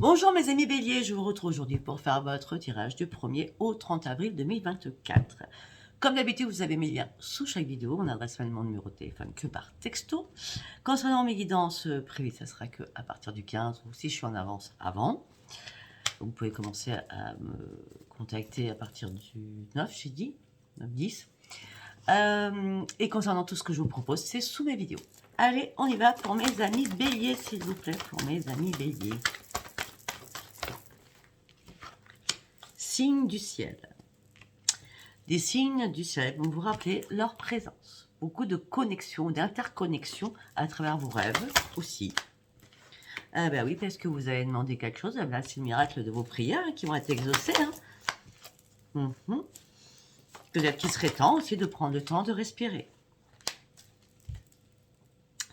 Bonjour mes amis béliers, je vous retrouve aujourd'hui pour faire votre tirage du 1er au 30 avril 2024. Comme d'habitude, vous avez mes liens sous chaque vidéo, mon adresse mail, mon numéro de téléphone que par texto. Concernant mes guidances privées, ça sera que à partir du 15 ou si je suis en avance avant. Donc, vous pouvez commencer à me contacter à partir du 9, j'ai dit, 9-10. Et concernant tout ce que je vous propose, c'est sous mes vidéos. Allez, on y va pour mes amis béliers, s'il vous plaît, pour mes amis béliers. Signes du ciel. Des signes du ciel vont vous rappeler leur présence. Beaucoup de connexions, d'interconnexions à travers vos rêves aussi. Ah ben oui, parce que vous avez demandé quelque chose, là c'est le miracle de vos prières qui vont être exaucées. Peut-être qu'il serait temps aussi de prendre le temps de respirer.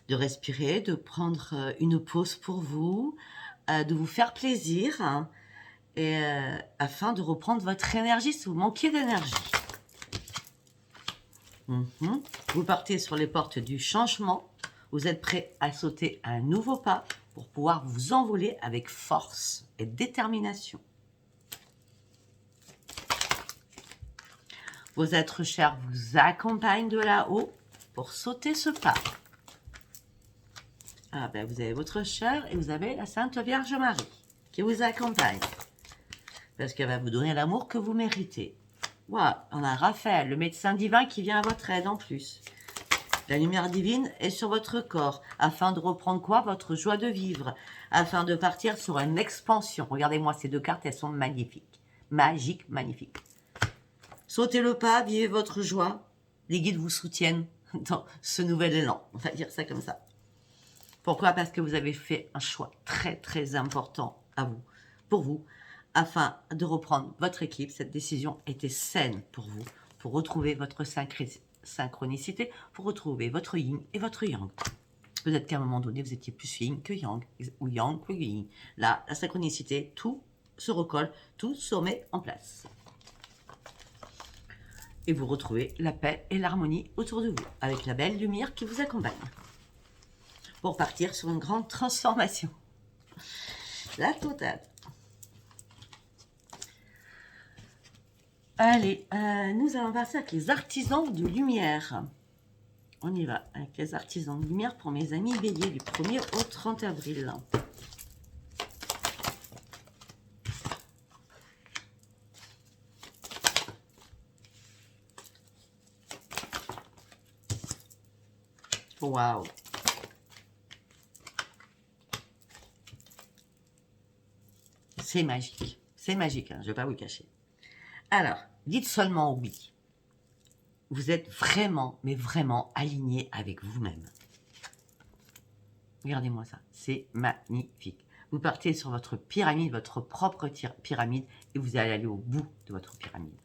De respirer, de prendre une pause pour vous, de vous faire plaisir, et afin de reprendre votre énergie si vous manquez d'énergie. Vous partez sur les portes du changement. Vous êtes prêt à sauter un nouveau pas pour pouvoir vous envoler avec force et détermination. Vos êtres chers vous accompagnent de là-haut pour sauter ce pas. Ah ben vous avez votre cher et vous avez la Sainte Vierge Marie qui vous accompagne. Parce qu'elle va vous donner l'amour que vous méritez. Voilà, on a Raphaël, le médecin divin qui vient à votre aide en plus. La lumière divine est sur votre corps, afin de reprendre quoi? Votre joie de vivre, afin de partir sur une expansion. Regardez-moi, ces deux cartes, elles sont magnifiques. Magiques, magnifiques. Sautez le pas, vivez votre joie. Les guides vous soutiennent dans ce nouvel élan. On va dire ça comme ça. Pourquoi? Parce que vous avez fait un choix très, très important à vous, pour vous, afin de reprendre votre équipe. Cette décision était saine pour vous, pour retrouver votre synchronicité, pour retrouver votre yin et votre yang. Peut-être qu'à un moment donné, vous étiez plus yin que yang, ou yang que yin. Là, la synchronicité, tout se recolle, tout se remet en place. Et vous retrouvez la paix et l'harmonie autour de vous, avec la belle lumière qui vous accompagne, pour partir sur une grande transformation. La totale. Allez, nous allons passer avec les artisans de lumière. On y va avec les artisans de lumière pour mes amis béliers du 1er au 30 avril. Waouh! C'est magique. C'est magique, hein, je ne vais pas vous le cacher. Alors, dites seulement oui. Vous êtes vraiment, mais vraiment aligné avec vous-même. Regardez-moi ça, c'est magnifique. Vous partez sur votre pyramide, votre propre pyramide, et vous allez aller au bout de votre pyramide.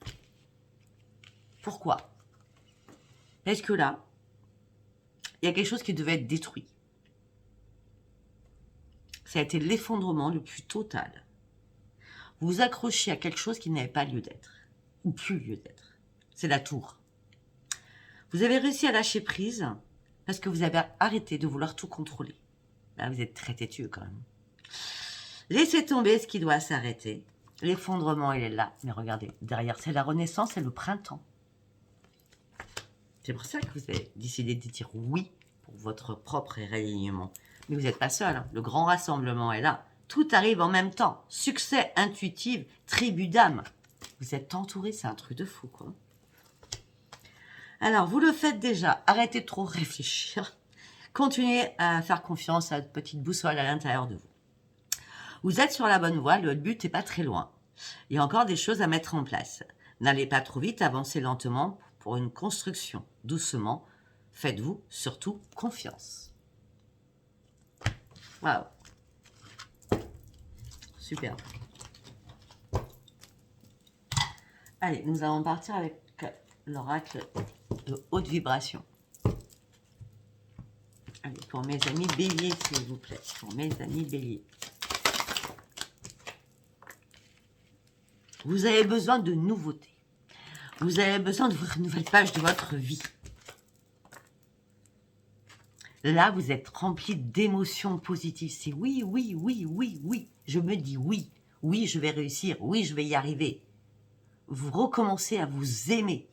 Pourquoi? Parce que là, il y a quelque chose qui devait être détruit. Ça a été l'effondrement le plus total. Vous vous accrochez à quelque chose qui n'avait pas lieu d'être, ou plus lieu d'être. C'est la tour. Vous avez réussi à lâcher prise parce que vous avez arrêté de vouloir tout contrôler. Là, vous êtes très têtu quand même. Laissez tomber ce qui doit s'arrêter. L'effondrement, il est là. Mais regardez, derrière, c'est la renaissance et le printemps. C'est pour ça que vous avez décidé de dire oui pour votre propre réalignement. Mais vous n'êtes pas seul, hein. Le grand rassemblement est là. Tout arrive en même temps. Succès intuitif, tribu d'âme. Vous êtes entouré, c'est un truc de fou, quoi. Alors, vous le faites déjà. Arrêtez de trop réfléchir. Continuez à faire confiance à votre petite boussole à l'intérieur de vous. Vous êtes sur la bonne voie, le but n'est pas très loin. Il y a encore des choses à mettre en place. N'allez pas trop vite, avancez lentement pour une construction. Doucement, faites-vous surtout confiance. Waouh! Super. Allez, nous allons partir avec l'oracle de haute vibration. Allez, pour mes amis béliers, s'il vous plaît. Pour mes amis béliers. Vous avez besoin de nouveautés. Vous avez besoin d'ouvrir une nouvelle page de votre vie. Là, vous êtes rempli d'émotions positives. C'est oui, oui, oui, oui, oui. Je me dis oui. Oui, je vais réussir. Oui, je vais y arriver. Vous recommencez à vous aimer.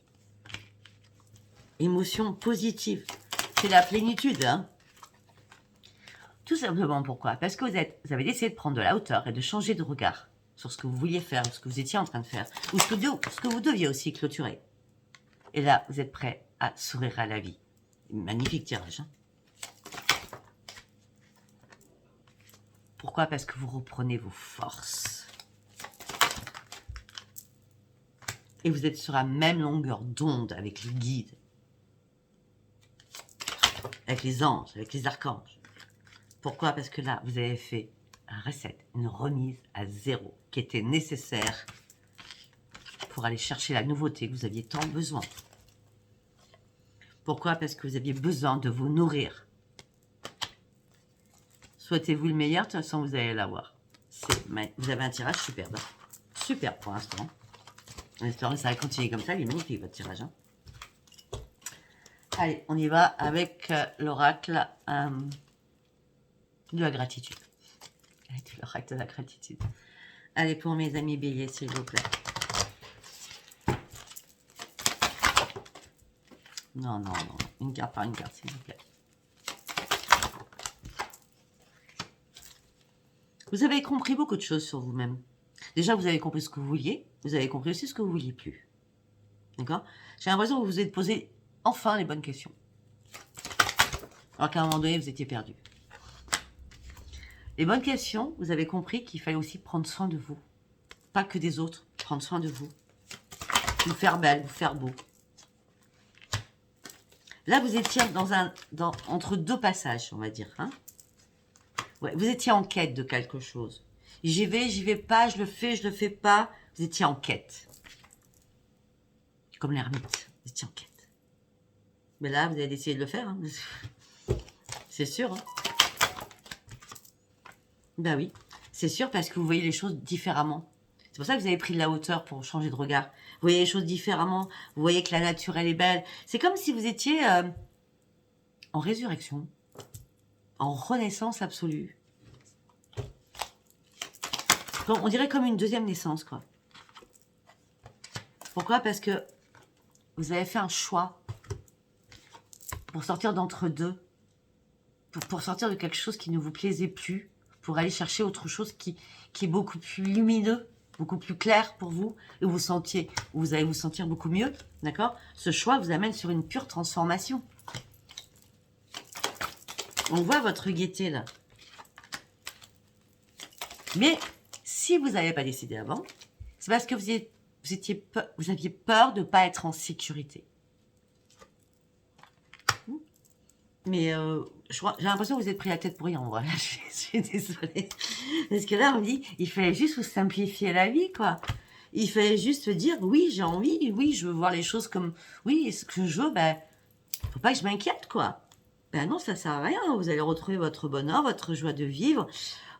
Émotions positives. C'est la plénitude, hein. Tout simplement pourquoi? Parce que vous avez décidé de prendre de la hauteur et de changer de regard sur ce que vous vouliez faire, ce que vous étiez en train de faire, ou ce que vous deviez aussi clôturer. Et là, vous êtes prêt à sourire à la vie. Magnifique tirage, hein. Pourquoi? Parce que vous reprenez vos forces. Et vous êtes sur la même longueur d'onde avec les guides, avec les anges, avec les archanges. Pourquoi? Parce que là, vous avez fait un reset, une remise à zéro qui était nécessaire pour aller chercher la nouveauté que vous aviez tant besoin. Pourquoi? Parce que vous aviez besoin de vous nourrir. Souhaitez-vous le meilleur, de toute façon, vous allez l'avoir. Vous avez un tirage superbe. Super pour l'instant. En espérant que ça va continuer comme ça. Il est magnifique, votre tirage. Hein. Allez, on y va avec l'oracle de la gratitude. Avec l'oracle de la gratitude. Allez, pour mes amis béliers, s'il vous plaît. Non, non, non. Une carte par une carte, s'il vous plaît. Vous avez compris beaucoup de choses sur vous-même. Déjà, vous avez compris ce que vous vouliez. Vous avez compris aussi ce que vous ne vouliez plus. D'accord? J'ai l'impression que vous vous êtes posé enfin les bonnes questions. Alors qu'à un moment donné, vous étiez perdu. Les bonnes questions, vous avez compris qu'il fallait aussi prendre soin de vous. Pas que des autres. Prendre soin de vous. Vous faire belle, vous faire beau. Là, vous étiez entre deux passages, on va dire. Hein? Ouais, vous étiez en quête de quelque chose. J'y vais pas, je le fais pas. Vous étiez en quête. Comme l'ermite, vous étiez en quête. Mais là, vous avez décidé de le faire. Hein. C'est sûr. Hein. Ben oui, c'est sûr parce que vous voyez les choses différemment. C'est pour ça que vous avez pris de la hauteur pour changer de regard. Vous voyez les choses différemment. Vous voyez que la nature, elle est belle. C'est comme si vous étiez en résurrection, en renaissance absolue. On dirait comme une deuxième naissance, quoi. Pourquoi? Parce que vous avez fait un choix pour sortir d'entre deux, pour sortir de quelque chose qui ne vous plaisait plus, pour aller chercher autre chose qui est beaucoup plus lumineux, beaucoup plus clair pour vous, et vous allez vous sentir beaucoup mieux, d'accord? Ce choix vous amène sur une pure transformation. On voit votre gaieté, là. Mais si vous n'avez pas décidé avant, c'est parce que vous aviez peur de ne pas être en sécurité. Mais j'ai l'impression que vous êtes pris la tête pour rien, en vrai. Je suis désolée. Parce que là, on me dit, il fallait juste vous simplifier la vie, quoi. Il fallait juste dire, oui, j'ai envie, oui, je veux voir les choses comme, oui, ce que je veux, ben, faut pas que je m'inquiète, quoi. Ben non, ça sert à rien. Vous allez retrouver votre bonheur, votre joie de vivre.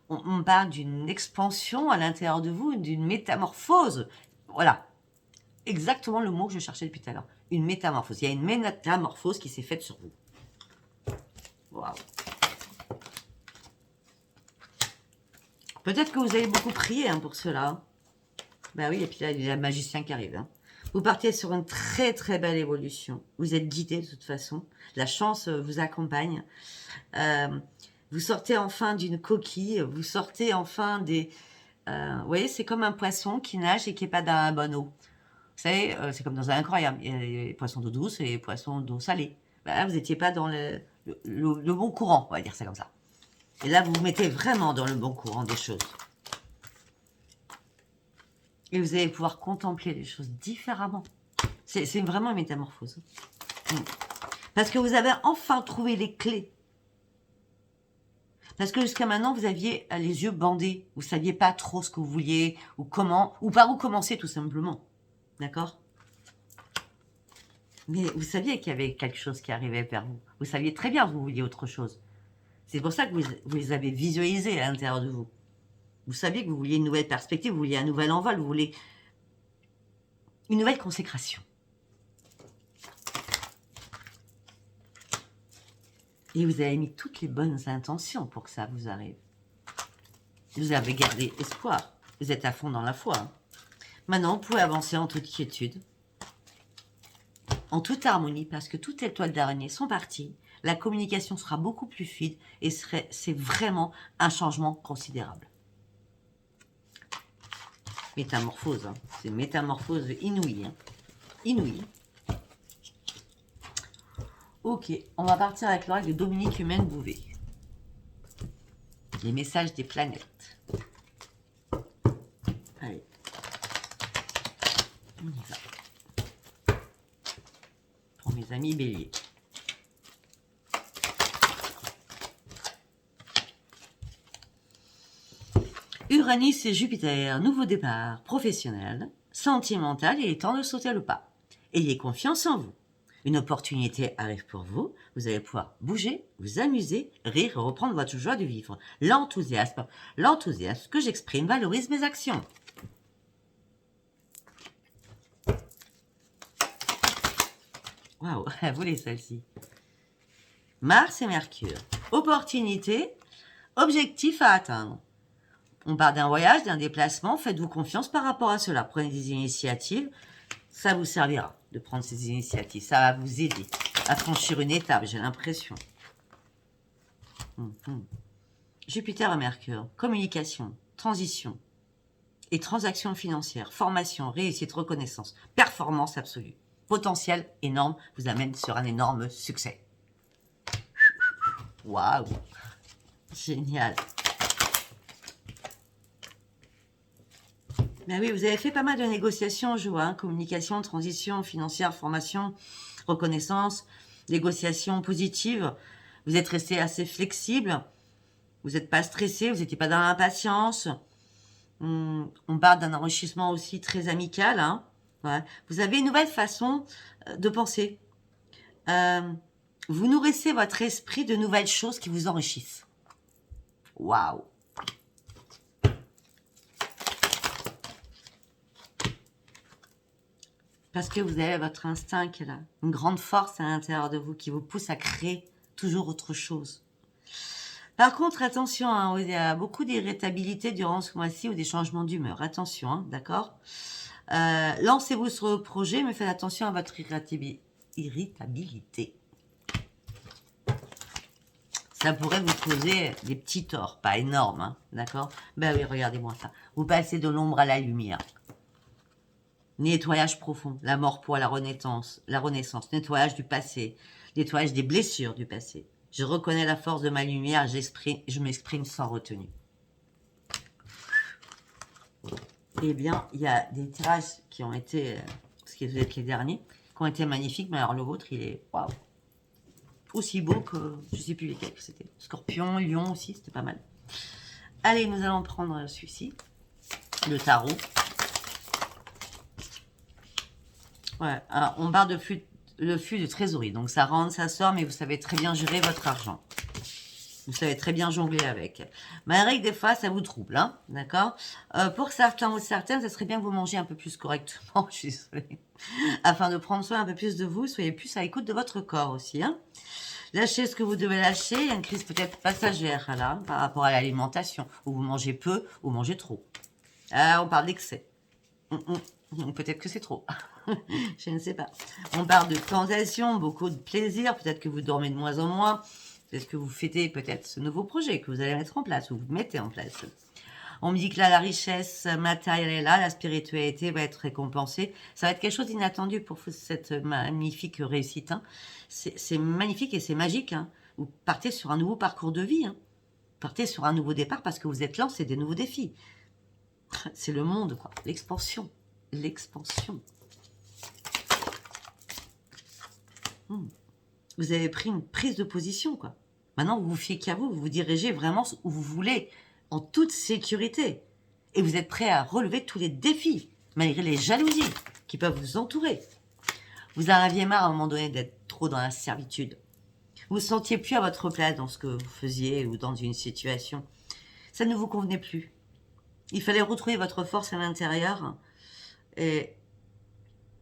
On parle d'une expansion à l'intérieur de vous, d'une métamorphose. Voilà. Exactement le mot que je cherchais depuis tout à l'heure. Une métamorphose. Il y a une métamorphose qui s'est faite sur vous. Waouh. Peut-être que vous avez beaucoup prié hein, pour cela. Ben oui, et puis là, il y a le magicien qui arrive. Hein. Vous partez sur une très très belle évolution. Vous êtes guidé de toute façon. La chance vous accompagne. Vous sortez enfin d'une coquille. Vous sortez enfin des... vous voyez, c'est comme un poisson qui nage et qui n'est pas dans la bonne eau. Vous savez, c'est comme dans un aquarium. Il y a les poissons d'eau douce et les poissons d'eau salée. Ben là, vous n'étiez pas dans le bon courant, on va dire ça comme ça. Et là, vous vous mettez vraiment dans le bon courant des choses. Et vous allez pouvoir contempler les choses différemment. C'est vraiment une métamorphose. Parce que vous avez enfin trouvé les clés. Parce que jusqu'à maintenant, vous aviez les yeux bandés. Vous ne saviez pas trop ce que vous vouliez, ou comment, ou par où commencer tout simplement. D'accord? Mais vous saviez qu'il y avait quelque chose qui arrivait vers vous. Vous saviez très bien que vous vouliez autre chose. C'est pour ça que vous les avez visualisés à l'intérieur de vous. Vous saviez que vous vouliez une nouvelle perspective, vous vouliez un nouvel envol, vous voulez une nouvelle consécration. Et vous avez mis toutes les bonnes intentions pour que ça vous arrive. Vous avez gardé espoir. Vous êtes à fond dans la foi. Hein. Maintenant, vous pouvez avancer en toute quiétude, en toute harmonie, parce que toutes les toiles d'araignée sont parties. La communication sera beaucoup plus fluide et c'est vraiment un changement considérable. Métamorphose, hein. C'est métamorphose inouïe. Hein. Inouïe. Ok, on va partir avec l'oracle de Dominique Humaine Bouvet. Les messages des planètes. Allez. On y va. Pour mes amis béliers. Uranus et Jupiter, nouveau départ professionnel, sentimental, il est temps de sauter le pas. Ayez confiance en vous. Une opportunité arrive pour vous, vous allez pouvoir bouger, vous amuser, rire et reprendre votre joie de vivre. L'enthousiasme que j'exprime valorise mes actions. Waouh, elle voulait celle-ci. Mars et Mercure. Opportunité, objectif à atteindre. On part d'un voyage, d'un déplacement, faites-vous confiance par rapport à cela. Prenez des initiatives, ça vous servira de prendre ces initiatives. Ça va vous aider à franchir une étape, j'ai l'impression. Jupiter et Mercure, communication, transition et transactions financières, formation, réussite, reconnaissance, performance absolue. Potentiel énorme vous amène sur un énorme succès. Waouh, génial. Ben oui, vous avez fait pas mal de négociations, je vois, hein, communication, transition, financière, formation, reconnaissance, négociations positives. Vous êtes resté assez flexible, vous n'êtes pas stressé, vous n'étiez pas dans l'impatience. On parle d'un enrichissement aussi très amical. Hein. Ouais. Vous avez une nouvelle façon de penser. Vous nourrissez votre esprit de nouvelles choses qui vous enrichissent. Waouh! Parce que vous avez votre instinct qui est là, une grande force à l'intérieur de vous qui vous pousse à créer toujours autre chose. Par contre, attention, hein, il y a beaucoup d'irritabilité durant ce mois-ci ou des changements d'humeur. Attention, hein, d'accord. Lancez-vous sur le projet, mais faites attention à votre irritabilité. Ça pourrait vous causer des petits torts, pas énormes, hein, d'accord. Ben oui, regardez-moi ça. Vous passez de l'ombre à la lumière. Nettoyage profond, la mort pour la renaissance, nettoyage du passé, nettoyage des blessures du passé. Je reconnais la force de ma lumière, je m'exprime sans retenue. Eh bien, il y a des tirages qui ont été, ce qui est les derniers, qui ont été magnifiques, mais alors le vôtre, il est waouh, aussi beau que, je ne sais plus lesquels c'était. Scorpion, Lion aussi, c'était pas mal. Allez, nous allons prendre celui-ci, le tarot. Ouais, alors on parle de le flux de trésorerie. Donc ça rentre, ça sort, mais vous savez très bien gérer votre argent. Vous savez très bien jongler avec. Malgré que des fois, ça vous trouble, hein, d'accord. Pour certains ou certaines, ça serait bien que vous mangez un peu plus correctement, je suis désolée. Afin de prendre soin un peu plus de vous, soyez plus à l'écoute de votre corps aussi. Hein. Lâchez ce que vous devez lâcher. Il y a une crise peut-être passagère là, par rapport à l'alimentation, où vous mangez peu ou mangez trop. On parle d'excès. Peut-être que c'est trop. Je ne sais pas. On parle de tentation, beaucoup de plaisir. Peut-être que vous dormez de moins en moins. Peut-être que vous fêtez peut-être ce nouveau projet que vous allez mettre en place ou vous mettez en place. On me dit que là, la richesse matérielle est là, la spiritualité va être récompensée. Ça va être quelque chose d'inattendu pour cette magnifique réussite. Hein. C'est magnifique et c'est magique. Hein. Vous partez sur un nouveau parcours de vie. Hein. Vous partez sur un nouveau départ parce que vous êtes lancé des nouveaux défis. C'est le monde, quoi. L'expansion. L'expansion. Vous avez pris une prise de position, quoi. Maintenant, vous vous fiez qu'à vous. Vous vous dirigez vraiment où vous voulez, en toute sécurité. Et vous êtes prêt à relever tous les défis, malgré les jalousies qui peuvent vous entourer. Vous en aviez marre à un moment donné d'être trop dans la servitude. Vous ne vous sentiez plus à votre place dans ce que vous faisiez ou dans une situation. Ça ne vous convenait plus. Il fallait retrouver votre force à l'intérieur. Et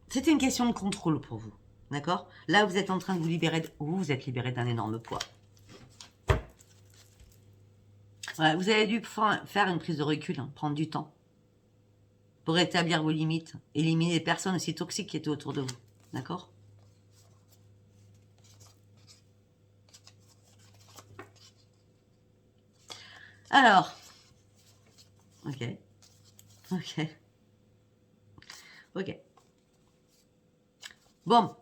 c'était une question de contrôle pour vous. D'accord? Là, vous êtes en train de vous libérer, vous êtes libéré d'un énorme poids. Ouais, vous avez dû faire une prise de recul, hein, prendre du temps pour établir vos limites, éliminer les personnes aussi toxiques qui étaient autour de vous. D'accord? Alors, ok, ok, ok. Bon,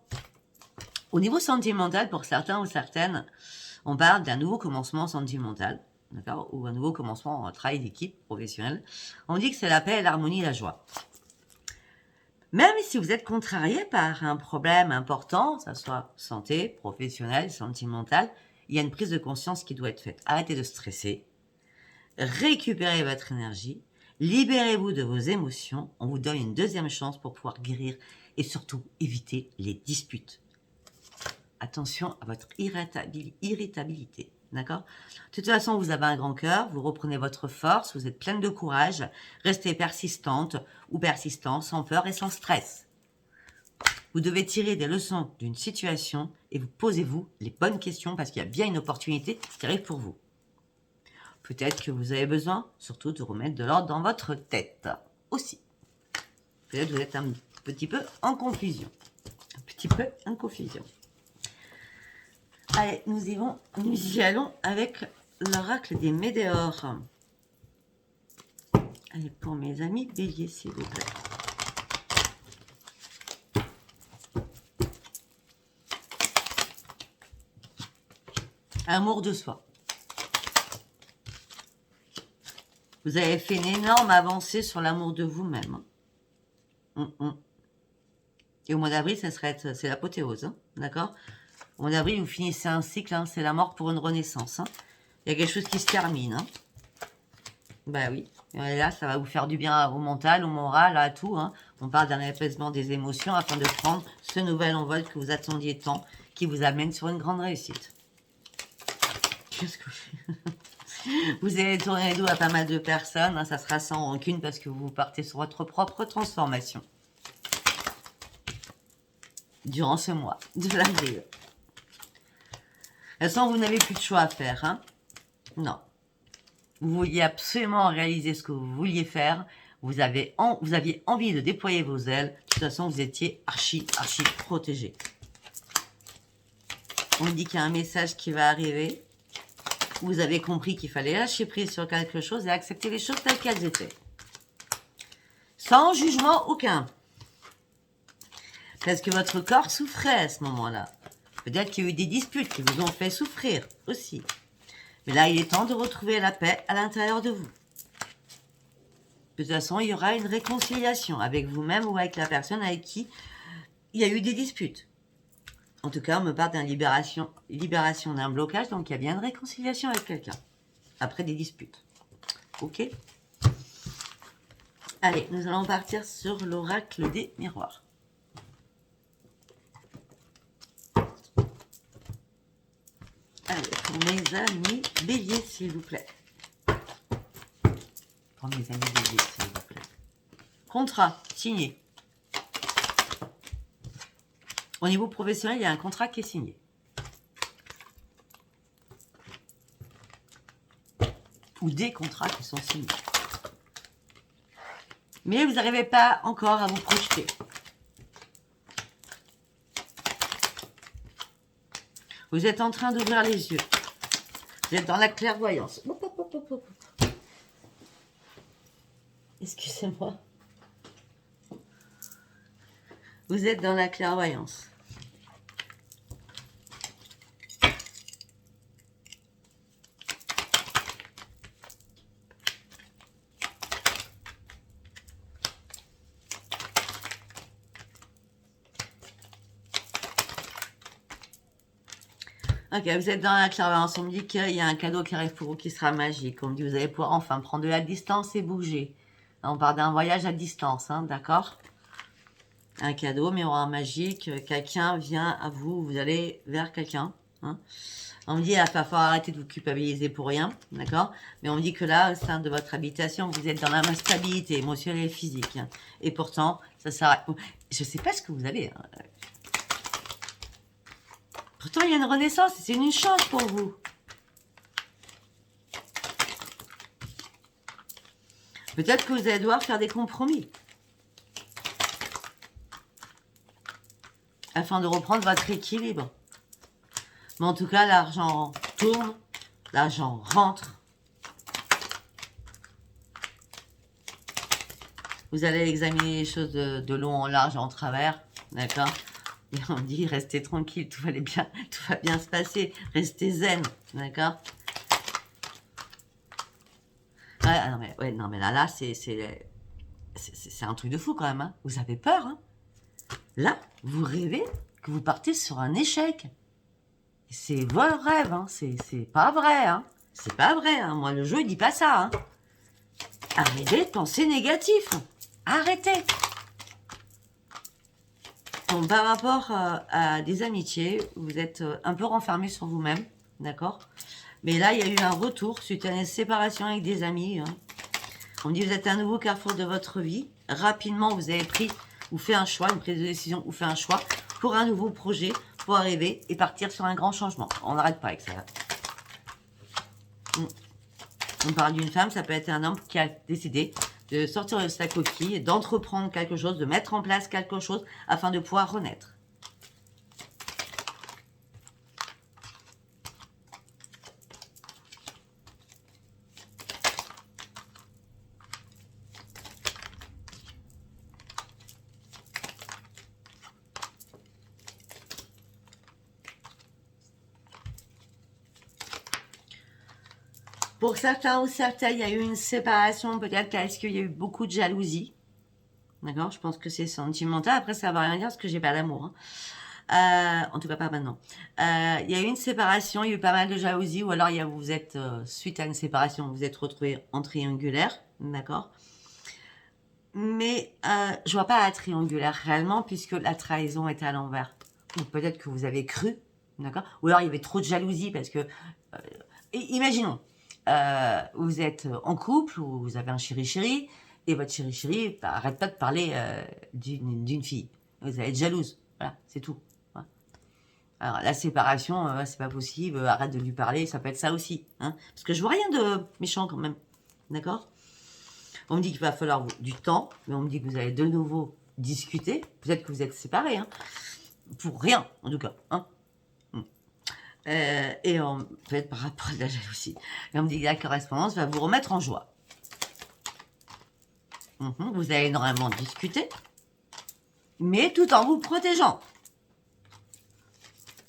au niveau sentimental, pour certains ou certaines, on parle d'un nouveau commencement sentimental, d'accord, ou un nouveau commencement en travail d'équipe professionnel. On dit que c'est la paix, l'harmonie, la joie. Même si vous êtes contrarié par un problème important, que ce soit santé, professionnelle, sentimentale, il y a une prise de conscience qui doit être faite. Arrêtez de stresser, récupérez votre énergie, libérez-vous de vos émotions, on vous donne une deuxième chance pour pouvoir guérir et surtout éviter les disputes. Attention à votre irritabilité, d'accord? De toute façon, vous avez un grand cœur, vous reprenez votre force, vous êtes pleine de courage, restez persistante ou persistant, sans peur et sans stress. Vous devez tirer des leçons d'une situation et vous posez-vous les bonnes questions parce qu'il y a bien une opportunité qui arrive pour vous. Peut-être que vous avez besoin surtout de remettre de l'ordre dans votre tête aussi. Peut-être que vous êtes un petit peu en confusion. Un petit peu en confusion. Allez, nous y allons avec l'oracle des météores. Allez, pour mes amis béliers, s'il vous plaît. Amour de soi. Vous avez fait une énorme avancée sur l'amour de vous-même. Et au mois d'avril, c'est l'apothéose, hein, d'accord? Au mois d'avril, vous finissez un cycle, hein, c'est la mort pour une renaissance. Hein. Il y a quelque chose qui se termine. Hein. Bah oui. Et là, ça va vous faire du bien au mental, au moral, à tout. Hein. On parle d'un apaisement des émotions afin de prendre ce nouvel envol que vous attendiez tant, qui vous amène sur une grande réussite. Qu'est-ce que vous allez tourner les dos à pas mal de personnes. Hein, ça sera sans rancune parce que vous partez sur votre propre transformation. Durant ce mois de l'avril. De toute façon, vous n'avez plus de choix à faire. Hein. Non. Vous vouliez absolument réaliser ce que vous vouliez faire. Vous aviez envie de déployer vos ailes. De toute façon, vous étiez archi protégé. On dit qu'il y a un message qui va arriver. Vous avez compris qu'il fallait lâcher prise sur quelque chose et accepter les choses telles qu'elles étaient. Sans jugement aucun. Parce que votre corps souffrait à ce moment-là. Peut-être qu'il y a eu des disputes qui vous ont fait souffrir aussi. Mais là, il est temps de retrouver la paix à l'intérieur de vous. De toute façon, il y aura une réconciliation avec vous-même ou avec la personne avec qui il y a eu des disputes. En tout cas, on me parle d'une libération d'un blocage, donc il y a bien une réconciliation avec quelqu'un. Après des disputes. Ok? Allez, nous allons partir sur l'oracle des miroirs. Allez, pour mes amis béliers, s'il vous plaît. Pour mes amis béliers, s'il vous plaît. Contrat signé. Au niveau professionnel, il y a un contrat qui est signé. Ou des contrats qui sont signés. Mais vous n'arrivez pas encore à vous projeter. Vous êtes en train d'ouvrir les yeux. Vous êtes dans la clairvoyance. Excusez-moi. Vous êtes dans la clairvoyance. Ok, vous êtes dans la clairvoyance. On me dit qu'il y a un cadeau qui arrive pour vous qui sera magique. On me dit que vous allez pouvoir enfin prendre de la distance et bouger. Là, on parle d'un voyage à distance, hein, d'accord? Un cadeau, miroir magique. Quelqu'un vient à vous, vous allez vers quelqu'un. Hein. On me dit qu'il va falloir arrêter de vous culpabiliser pour rien, d'accord? Mais on me dit que là, au sein de votre habitation, vous êtes dans la stabilité émotionnelle et physique. Hein. Et pourtant, ça sert je ne sais pas ce que vous avez. Hein. Pourtant, il y a une renaissance, c'est une chance pour vous. Peut-être que vous allez devoir faire des compromis. Afin de reprendre votre équilibre. Mais en tout cas, l'argent tourne, l'argent rentre. Vous allez examiner les choses de long en large et en travers, d'accord? Et on dit, restez tranquille, tout va bien se passer, restez zen, d'accord? Ouais, non mais là, c'est un truc de fou quand même, hein. Vous avez peur, hein? Là, vous rêvez que vous partez sur un échec. C'est votre rêve, hein. C'est pas vrai, hein. C'est pas vrai, hein. Moi, le jeu, il dit pas ça, hein. Arrêtez de penser négatif. Arrêtez. Donc, par rapport à des amitiés, vous êtes un peu renfermé sur vous-même, d'accord? Mais là, il y a eu un retour suite à une séparation avec des amis, hein. On me dit, vous êtes à un nouveau carrefour de votre vie. Rapidement, vous avez pris ou fait un choix, une prise de décision ou fait un choix pour un nouveau projet, pour arriver et partir sur un grand changement. On n'arrête pas avec ça. On parle d'une femme, ça peut être un homme qui a décidé de sortir de sa coquille, d'entreprendre quelque chose, de mettre en place quelque chose afin de pouvoir renaître. Pour certains ou certaines, il y a eu une séparation, peut-être parce qu'il y a eu beaucoup de jalousie. D'accord? Je pense que c'est sentimental. Après, ça ne va rien dire parce que j'ai pas d'amour, hein. En tout cas, pas maintenant. Il y a eu une séparation, il y a eu pas mal de jalousie, ou alors vous êtes, suite à une séparation, vous êtes retrouvé en triangulaire. D'accord? Mais je vois pas la triangulaire réellement, puisque la trahison était à l'envers. Ou peut-être que vous avez cru. D'accord? Ou alors il y avait trop de jalousie, parce que... imaginons. Vous êtes en couple ou vous avez un chéri-chéri et votre chéri-chéri arrête pas de parler d'une fille. Vous allez être jalouse. Voilà, c'est tout. Voilà. Alors, la séparation, c'est pas possible. Arrête de lui parler, ça peut être ça aussi. Hein, parce que je vois rien de méchant quand même. D'accord? On me dit qu'il va falloir du temps, mais on me dit que vous allez de nouveau discuter. Peut-être que vous êtes séparés. Hein, pour rien, en tout cas. Hein. Et peut-être par rapport à la jalousie. Et on me dit que la correspondance va vous remettre en joie. Vous allez énormément discuter, mais tout en vous protégeant.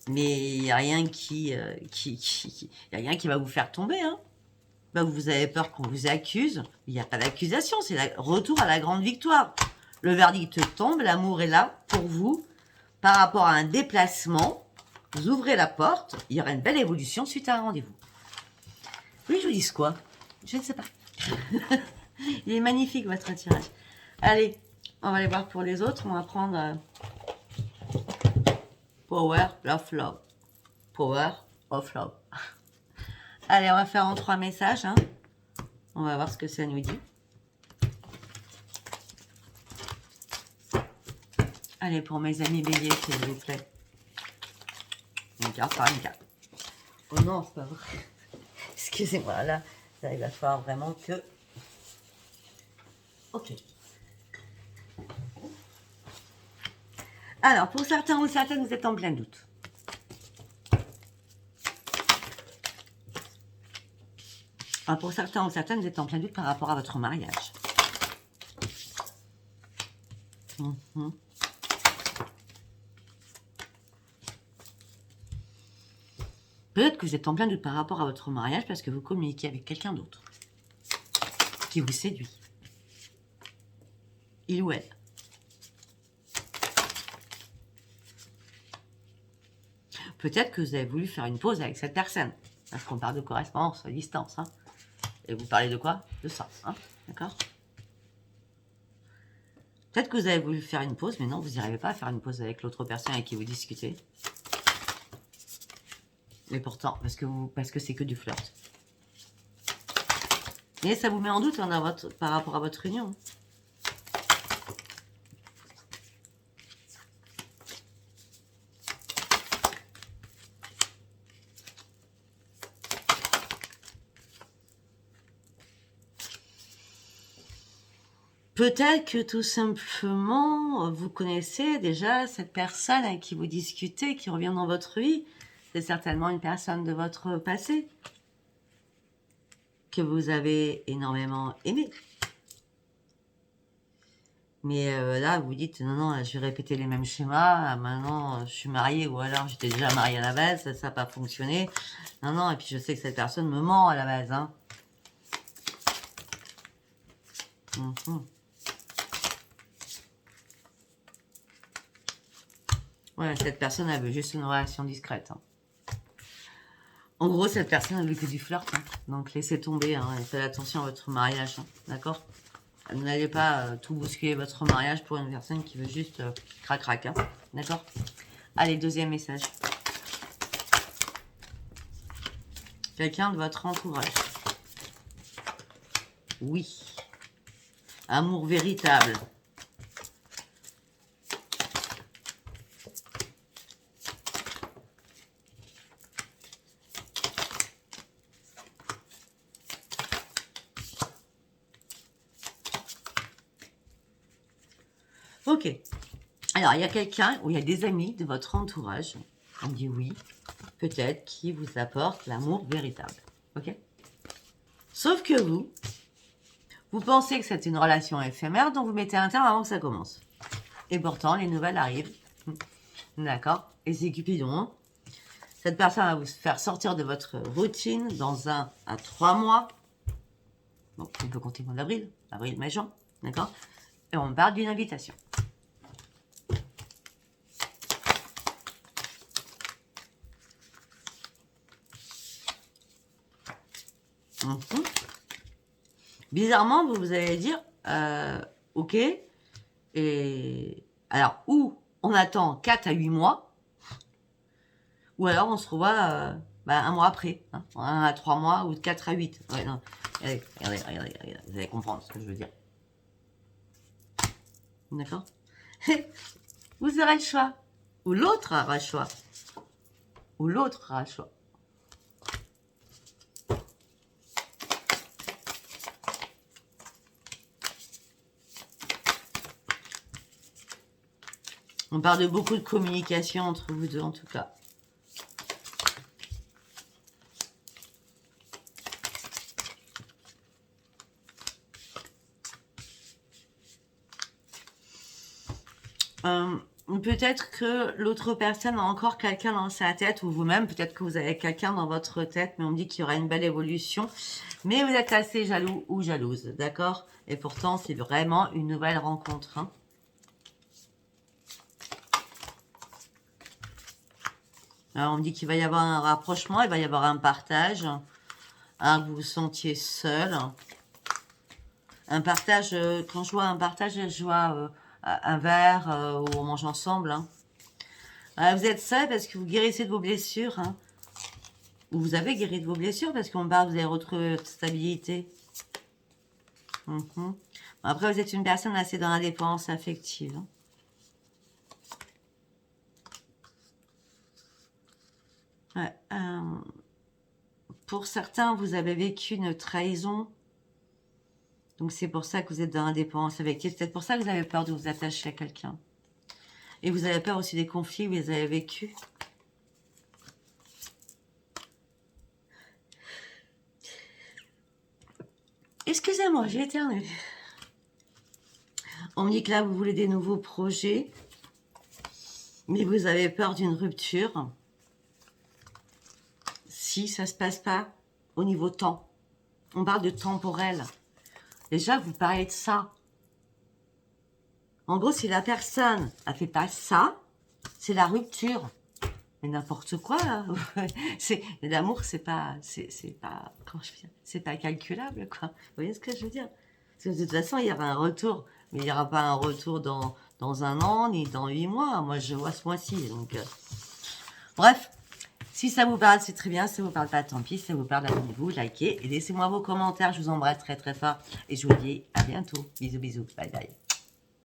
Mais il n'y a rien qui va vous faire tomber. Hein. Ben, vous avez peur qu'on vous accuse. Il n'y a pas d'accusation, c'est le retour à la grande victoire. Le verdict tombe, l'amour est là pour vous. Par rapport à un déplacement, vous ouvrez la porte, il y aura une belle évolution suite à un rendez-vous. Oui, je vous dis quoi? Je ne sais pas. Il est magnifique votre tirage. Allez, on va aller voir pour les autres. On va prendre Power of Love. Power of Love. Allez, on va faire en 3 messages. Hein. On va voir ce que ça nous dit. Allez, pour mes amis béliers, s'il vous plaît. Une carte par une carte. Oh non, c'est pas vrai. Excusez-moi, là, il va falloir vraiment que... Ok. Alors, pour certains ou certaines, vous êtes en plein doute. Alors, pour certains ou certaines, vous êtes en plein doute par rapport à votre mariage. Peut-être que vous êtes en plein doute par rapport à votre mariage parce que vous communiquez avec quelqu'un d'autre qui vous séduit. Il ou elle. Peut-être que vous avez voulu faire une pause avec cette personne. Parce qu'on parle de correspondance à distance. Hein. Et vous parlez de quoi? De ça. Hein. D'accord? Peut-être que vous avez voulu faire une pause, mais non, vous n'y arrivez pas à faire une pause avec l'autre personne avec qui vous discutez. Mais pourtant, parce que c'est que du flirt. Mais ça vous met en doute par rapport à votre union. peut-être que tout simplement, vous connaissez déjà cette personne avec qui vous discutez, qui revient dans votre vie. C'est certainement une personne de votre passé que vous avez énormément aimé. Mais là, vous dites, non, non, je vais répéter les mêmes schémas. Maintenant, je suis mariée ou alors j'étais déjà mariée à la base, ça n'a pas fonctionné. Non, non, et puis je sais que cette personne me ment à la base. Hein. Ouais, cette personne, elle veut juste une relation discrète. Hein. En gros, cette personne, elle veut que du flirt. Hein. Donc, laissez tomber hein, et faites attention à votre mariage. Hein. D'accord? N'allez pas tout bousculer votre mariage pour une personne qui veut juste crac-crac. Hein. D'accord? Allez, deuxième message. Quelqu'un de votre entourage. Oui. Amour véritable. Ok. Alors, il y a quelqu'un ou il y a des amis de votre entourage, on dit oui, peut-être, qui vous apportent l'amour véritable. Ok. Sauf que vous pensez que c'est une relation éphémère, donc vous mettez un terme avant que ça commence. Et pourtant, les nouvelles arrivent. D'accord. Et c'est Cupidon. Cette personne va vous faire sortir de votre routine dans 1 à 3 mois. Donc, on peut compter le mois d'avril, avril, mai, juin. D'accord. Et on parle d'une invitation. Bizarrement, vous allez dire, ok, et alors, ou on attend 4 à 8 mois, ou alors on se revoit un mois après, hein, 1 à 3 mois, ou de 4 à 8. Ouais, non. Regardez, vous allez comprendre ce que je veux dire. D'accord. Vous aurez le choix, ou l'autre aura le choix, ou l'autre aura le choix. On parle de beaucoup de communication entre vous deux, en tout cas. Peut-être que l'autre personne a encore quelqu'un dans sa tête, ou vous-même, peut-être que vous avez quelqu'un dans votre tête, mais on me dit qu'il y aura une belle évolution. Mais vous êtes assez jaloux ou jalouse, d'accord? Et pourtant, c'est vraiment une nouvelle rencontre. Hein. Alors, on me dit qu'il va y avoir un rapprochement, il va y avoir un partage, que vous vous sentiez seul. Un partage, quand je vois un partage, je vois un verre où on mange ensemble. Hein. Vous êtes seul parce que vous guérissez de vos blessures. Hein. Ou vous avez guéri de vos blessures parce qu'on parle, vous avez retrouvé votre stabilité. Après, vous êtes une personne assez dans la dépendance affective. Hein. Ouais, pour certains, vous avez vécu une trahison. Donc, c'est pour ça que vous êtes dans la dépendance affective. C'est peut-être pour ça que vous avez peur de vous attacher à quelqu'un. Et vous avez peur aussi des conflits que vous avez vécu. Excusez-moi, j'ai éternué. On me dit que là, vous voulez des nouveaux projets. Mais vous avez peur d'une rupture. Si ça ne se passe pas au niveau temps. On parle de temporel. Déjà, vous parlez de ça. En gros, si la personne ne fait pas ça, c'est la rupture. Mais n'importe quoi. L'amour, c'est pas calculable, quoi. Vous voyez ce que je veux dire? Parce que de toute façon, il y aura un retour, mais il n'y aura pas un retour dans 1 an ni dans 8 mois. Moi, je vois ce mois-ci. Donc, bref. Si ça vous parle, c'est très bien. Si ça vous parle pas, tant pis. Si ça vous parle, abonnez-vous, likez et laissez-moi vos commentaires. Je vous embrasse très très fort et je vous dis à bientôt. Bisous, bisous. Bye bye.